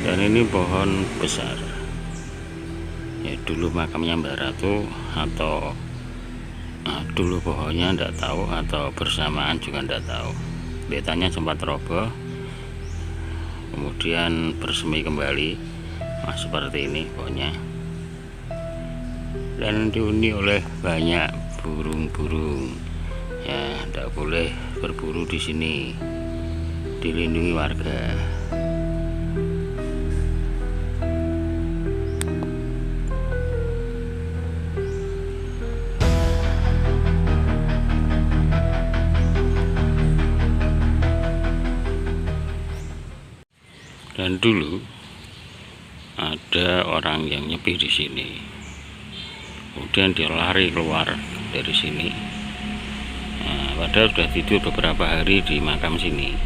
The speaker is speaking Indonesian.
Dan ini pohon besar ya, dulu makamnya Mbak Ratu atau dulu pohonnya tidak tahu, atau bersamaan juga tidak tahu. Betanya sempat roboh, kemudian bersemi kembali. Nah, seperti ini pohonnya, dan dihuni oleh banyak burung-burung ya. Tidak boleh berburu di sini, dilindungi warga. Dan dulu ada orang yang nyepi di sini, kemudian dia lari keluar dari sini. Nah, padahal sudah tidur beberapa hari di makam sini.